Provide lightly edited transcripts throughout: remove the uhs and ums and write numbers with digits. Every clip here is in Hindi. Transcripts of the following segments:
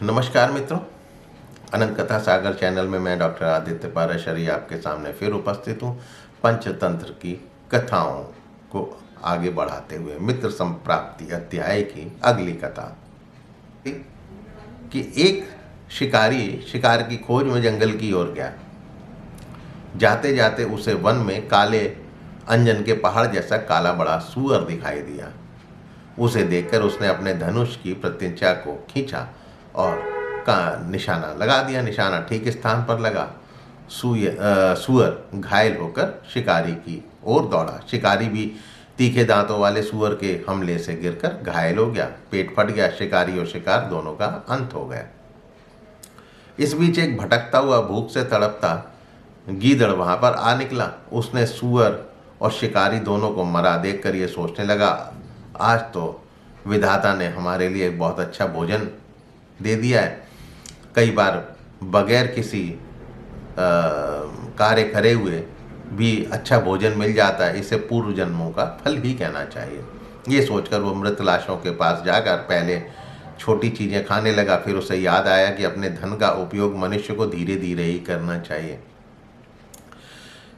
नमस्कार मित्रों, अनंत कथा सागर चैनल में मैं डॉक्टर आदित्य पाराशरी आपके सामने फिर उपस्थित हूँ। पंचतंत्र की कथाओं को आगे बढ़ाते हुए मित्र संप्राप्ति अध्याय की अगली कथा कि एक शिकारी शिकार की खोज में जंगल की ओर गया। जाते जाते उसे वन में काले अंजन के पहाड़ जैसा काला बड़ा सूअर दिखाई दिया। उसे देखकर उसने अपने धनुष की प्रत्यंचा को खींचा और का निशाना लगा दिया। निशाना ठीक स्थान पर लगा। सूअर घायल होकर शिकारी की ओर दौड़ा। शिकारी भी तीखे दांतों वाले सूअर के हमले से गिरकर घायल हो गया। पेट फट गया। शिकारी और शिकार दोनों का अंत हो गया। इस बीच एक भटकता हुआ भूख से तड़पता गीदड़ वहां पर आ निकला। उसने सूअर और शिकारी दोनों को मरा देखकर ये सोचने लगा, आज तो विधाता ने हमारे लिए एक बहुत अच्छा भोजन दे दिया है। कई बार बगैर किसी कार्य करे हुए भी अच्छा भोजन मिल जाता है। इसे पूर्व जन्मों का फल ही कहना चाहिए। ये सोचकर वो मृत लाशों के पास जाकर पहले छोटी चीज़ें खाने लगा। फिर उसे याद आया कि अपने धन का उपयोग मनुष्य को धीरे धीरे ही करना चाहिए।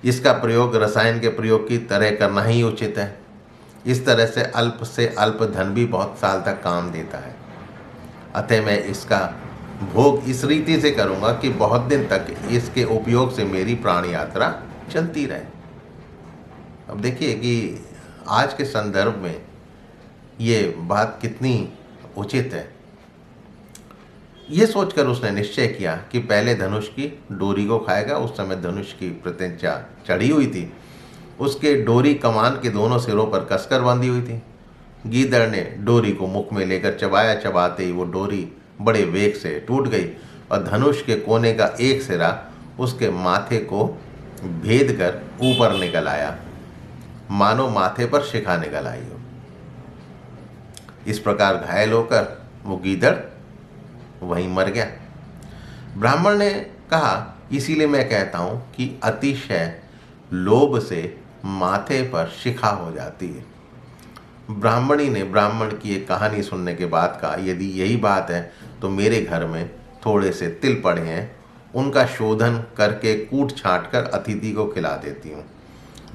इसका प्रयोग रसायन के प्रयोग की तरह करना ही उचित है। इस तरह से अल्प धन भी बहुत साल तक काम देता है। अतः मैं इसका भोग इस रीति से करूंगा कि बहुत दिन तक इसके उपयोग से मेरी प्राण यात्रा चलती रहे। अब देखिए कि आज के संदर्भ में ये बात कितनी उचित है। ये सोचकर उसने निश्चय किया कि पहले धनुष की डोरी को खाएगा। उस समय धनुष की प्रत्यंचा चढ़ी हुई थी। उसके डोरी कमान के दोनों सिरों पर कसकर बंधी हुई थी। गीदड़ ने डोरी को मुख में लेकर चबाया। चबाते ही वो डोरी बड़े वेग से टूट गई और धनुष के कोने का एक सिरा उसके माथे को भेद कर ऊपर निकल आया, मानो माथे पर शिखा निकल आई हो। इस प्रकार घायल होकर वो गीदड़ वहीं मर गया। ब्राह्मण ने कहा, इसीलिए मैं कहता हूं कि अतिशय लोभ से माथे पर शिखा हो जाती है। ब्राह्मणी ने ब्राह्मण की एक कहानी सुनने के बाद कहा, यदि यही बात है तो मेरे घर में थोड़े से तिल पड़े हैं, उनका शोधन करके कूट छाँट कर अतिथि को खिला देती हूँ।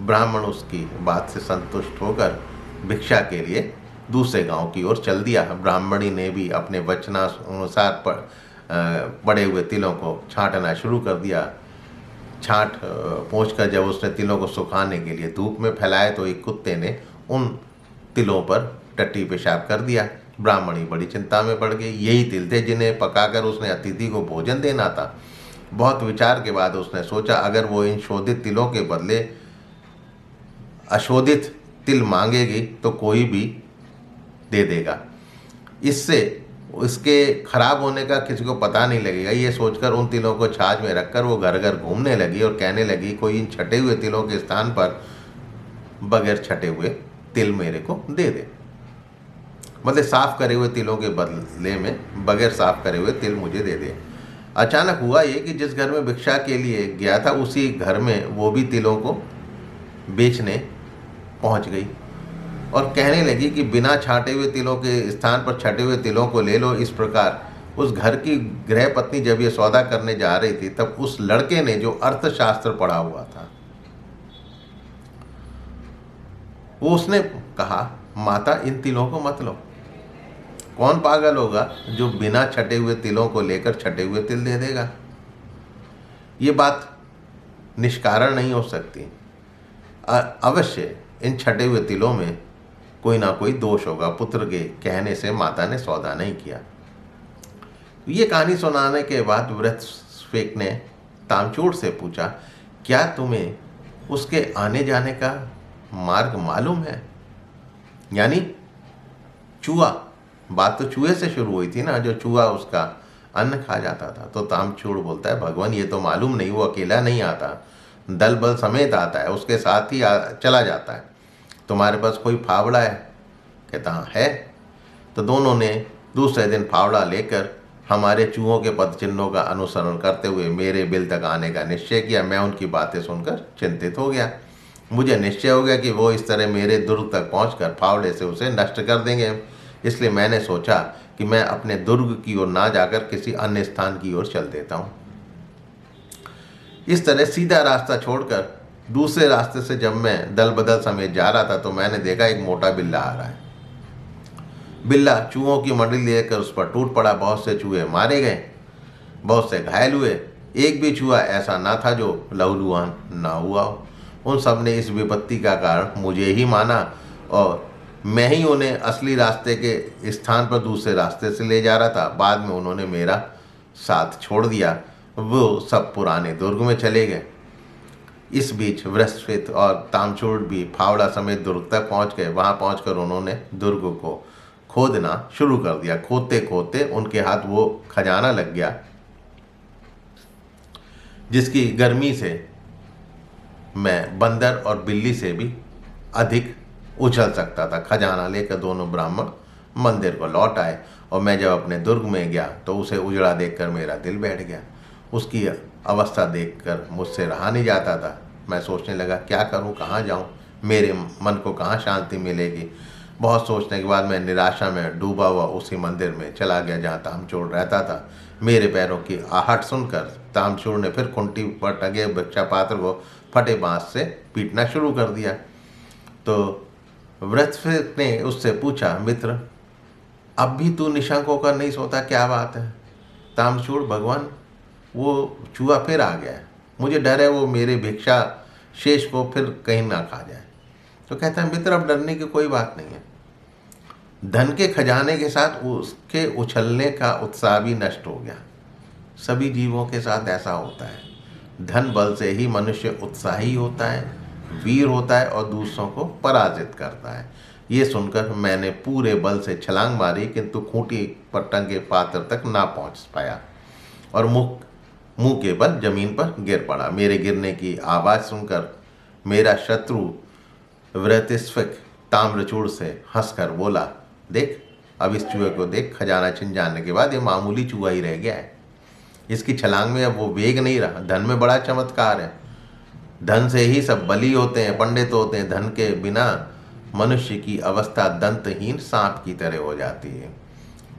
ब्राह्मण उसकी बात से संतुष्ट होकर भिक्षा के लिए दूसरे गांव की ओर चल दिया। ब्राह्मणी ने भी अपने वचनानुसार पड़े हुए तिलों को छाँटना शुरू कर दिया। छाँट पहुँचकर जब उसने तिलों को सुखाने के लिए धूप में फैलाए तो एक कुत्ते ने उन तिलों पर टट्टी पेशाब कर दिया। ब्राह्मणी बड़ी चिंता में पड़ गई। यही तिल थे जिन्हें पकाकर उसने अतिथि को भोजन देना था। बहुत विचार के बाद उसने सोचा, अगर वो इन शोधित तिलों के बदले अशोधित तिल मांगेगी तो कोई भी दे देगा। इससे इसके खराब होने का किसी को पता नहीं लगेगा। ये सोचकर उन तिलों को छाछ में रखकर वो घर घर घूमने लगी और कहने लगी, कोई इन छटे हुए तिलों के स्थान पर बगैर छटे हुए तिल मेरे को दे दे। मतलब साफ करे हुए तिलों के बदले में बगैर साफ करे हुए तिल मुझे दे दे। अचानक हुआ ये कि जिस घर में भिक्षा के लिए गया था उसी घर में वो भी तिलों को बेचने पहुंच गई और कहने लगी कि बिना छाटे हुए तिलों के स्थान पर छटे हुए तिलों को ले लो। इस प्रकार उस घर की गृह पत्नी जब ये सौदा करने जा रही थी तब उस लड़के ने जो अर्थशास्त्र पढ़ा हुआ था वो उसने कहा, माता इन तिलों को मत लो। कौन पागल होगा जो बिना छटे हुए तिलों को लेकर छटे हुए तिल दे देगा। ये बात निष्कारण नहीं हो सकती। अवश्य इन छटे हुए तिलों में कोई ना कोई दोष होगा। पुत्र के कहने से माता ने सौदा नहीं किया। ये कहानी सुनाने के बाद वृत्रस्वेक ने तामचूड़ से पूछा, क्या तुम्हें उसके आने जाने का मार्ग मालूम है? यानी चूहा, बात तो चूहे से शुरू हुई थी ना, जो चूहा उसका अन्न खा जाता था। तो तामचूड़ बोलता है, भगवान ये तो मालूम नहीं, वो अकेला नहीं आता, दल बल समेत आता है, उसके साथ ही चला जाता है। तुम्हारे पास कोई फावड़ा है? कहता हाँ है। तो दोनों ने दूसरे दिन फावड़ा लेकर हमारे चूहों के पद चिन्हों का अनुसरण करते हुए मेरे बिल तक आने का निश्चय किया। मैं उनकी बातें सुनकर चिंतित हो गया। मुझे निश्चय हो गया कि वो इस तरह मेरे दुर्ग तक पहुंचकर फावड़े से उसे नष्ट कर देंगे। इसलिए मैंने सोचा कि मैं अपने दुर्ग की ओर ना जाकर किसी अन्य स्थान की ओर चल देता हूँ। इस तरह सीधा रास्ता छोड़कर दूसरे रास्ते से जब मैं दल बदल समेत जा रहा था तो मैंने देखा एक मोटा बिल्ला आ रहा है। बिल्ला चूहों की मंडली लेकर उस पर टूट पड़ा। बहुत से चूहे मारे गए, बहुत से घायल हुए। एक भी चूहा ऐसा ना था जो लहूलुहान ना हुआ हो। उन सब ने इस विपत्ति का कारण मुझे ही माना और मैं ही उन्हें असली रास्ते के स्थान पर दूसरे रास्ते से ले जा रहा था। बाद में उन्होंने मेरा साथ छोड़ दिया, वो सब पुराने दुर्ग में चले गए। इस बीच वृषस्वित और तामचूड़ भी फावड़ा समेत दुर्ग तक पहुंच गए। वहां पहुंचकर उन्होंने दुर्ग को खोदना शुरू कर दिया। खोदते खोदते उनके हाथ वो खजाना लग गया जिसकी गर्मी से मैं बंदर और बिल्ली से भी अधिक उछल सकता था। खजाना लेकर दोनों ब्राह्मण मंदिर को लौट आए और मैं जब अपने दुर्ग में गया तो उसे उजड़ा देखकर मेरा दिल बैठ गया। उसकी अवस्था देखकर मुझसे रहा नहीं जाता था। मैं सोचने लगा क्या करूं, कहाँ जाऊं, मेरे मन को कहाँ शांति मिलेगी। बहुत सोचने के बाद मैं निराशा में डूबा हुआ उसी मंदिर में चला गया जहाँ तामचूड़ रहता था। मेरे पैरों की आहट सुनकर तामचूड़ ने फिर खुंटी पर टंगे भिक्षा पात्र को फटे बांस से पीटना शुरू कर दिया। तो वृषस्वित ने उससे पूछा, मित्र अब भी तू निशंक होकर नहीं सोता, क्या बात है? तामचूड़, भगवान वो चूहा फिर आ गया है, मुझे डर है वो मेरे भिक्षा शेष को फिर कहीं ना खा जाए। तो कहता है, मित्र अब डरने की कोई बात नहीं है। धन के खजाने के साथ उसके उछलने का उत्साह भी नष्ट हो गया। सभी जीवों के साथ ऐसा होता है। धन बल से ही मनुष्य उत्साही होता है, वीर होता है और दूसरों को पराजित करता है। ये सुनकर मैंने पूरे बल से छलांग मारी, किंतु खूंटी पर टंगे पात्र तक ना पहुंच पाया और मुंह के बल जमीन पर गिर पड़ा। मेरे गिरने की आवाज़ सुनकर मेरा शत्रु वृषस्वित ताम्रचूड़ से हंसकर बोला, देख अब इस चूहे को देख, खजाना छिन जाने के बाद ये मामूली चूहा ही रह गया है। इसकी छलांग में अब वो वेग नहीं रहा। धन में बड़ा चमत्कार है। धन से ही सब बली होते हैं, पंडित होते हैं। धन के बिना मनुष्य की अवस्था दंतहीन सांप की तरह हो जाती है।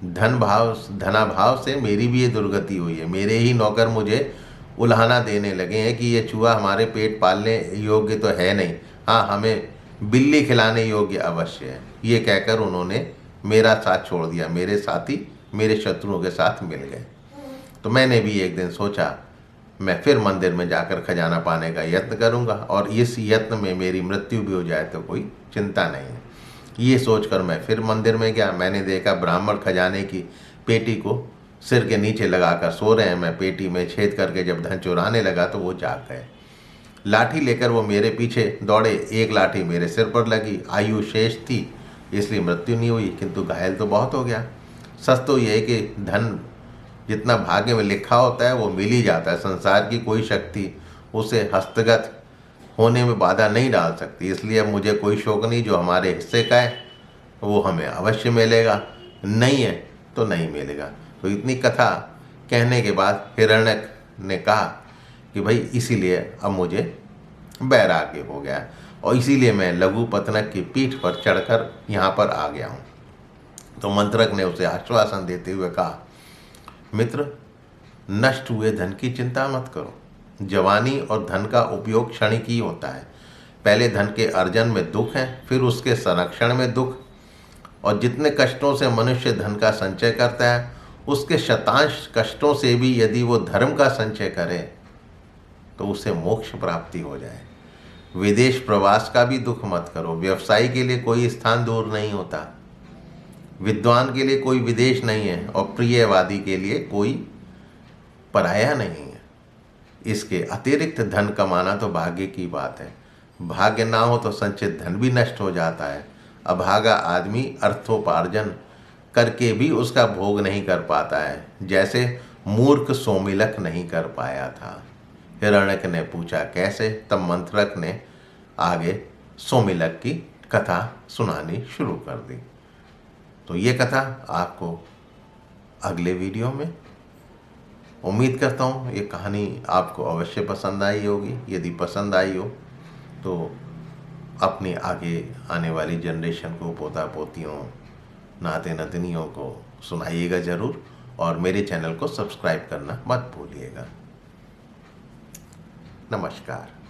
धनाभाव से मेरी भी ये दुर्गति हुई है। मेरे ही नौकर मुझे उल्हाना देने लगे हैं कि ये चूहा हमारे पेट पालने योग्य तो है नहीं, हाँ हमें बिल्ली खिलाने योग्य अवश्य है। ये कहकर उन्होंने मेरा साथ छोड़ दिया। मेरे साथी मेरे शत्रुओं के साथ मिल गए। तो मैंने भी एक दिन सोचा मैं फिर मंदिर में जाकर खजाना पाने का यत्न करूंगा और इस यत्न में मेरी मृत्यु भी हो जाए तो कोई चिंता नहीं है। ये सोचकर मैं फिर मंदिर में गया। मैंने देखा ब्राह्मण खजाने की पेटी को सिर के नीचे लगाकर सो रहे हैं। मैं पेटी में छेद करके जब धन चुराने लगा तो वो जाग गए। लाठी लेकर वो मेरे पीछे दौड़े। एक लाठी मेरे सिर पर लगी। आयु शेष थी इसलिए मृत्यु नहीं हुई, किंतु घायल तो बहुत हो गया। सच तो यह है कि धन जितना भाग्य में लिखा होता है वो मिल ही जाता है। संसार की कोई शक्ति उसे हस्तगत होने में बाधा नहीं डाल सकती। इसलिए अब मुझे कोई शौक नहीं, जो हमारे हिस्से का है वो हमें अवश्य मिलेगा, नहीं है तो नहीं मिलेगा। तो इतनी कथा कहने के बाद हिरण्यक ने कहा कि भाई इसीलिए अब मुझे वैराग्य हो गया और इसीलिए मैं लघु पतनक की पीठ पर चढ़कर यहाँ पर आ गया हूँ। तो मंत्रक ने उसे आश्वासन देते हुए कहा, मित्र नष्ट हुए धन की चिंता मत करो। जवानी और धन का उपयोग क्षणिक ही होता है। पहले धन के अर्जन में दुख है, फिर उसके संरक्षण में दुख, और जितने कष्टों से मनुष्य धन का संचय करता है उसके शतांश कष्टों से भी यदि वो धर्म का संचय करे तो उसे मोक्ष प्राप्ति हो जाए। विदेश प्रवास का भी दुख मत करो। व्यवसायी के लिए कोई स्थान दूर नहीं होता, विद्वान के लिए कोई विदेश नहीं है और प्रियवादी के लिए कोई पराया नहीं है। इसके अतिरिक्त धन कमाना तो भाग्य की बात है। भाग्य ना हो तो संचित धन भी नष्ट हो जाता है। अभागा आदमी अर्थोपार्जन करके भी उसका भोग नहीं कर पाता है, जैसे मूर्ख सोमिलक नहीं कर पाया था। हिरण्यक ने पूछा, कैसे? तब मंत्रक ने आगे सोमिलक की कथा सुनानी शुरू कर दी। तो ये कथा आपको अगले वीडियो में, उम्मीद करता हूँ ये कहानी आपको अवश्य पसंद आई होगी। यदि पसंद आई हो तो अपनी आगे आने वाली जनरेशन को, पोता पोतियों नाते नतनियों को सुनाइएगा ज़रूर, और मेरे चैनल को सब्सक्राइब करना मत भूलिएगा। नमस्कार।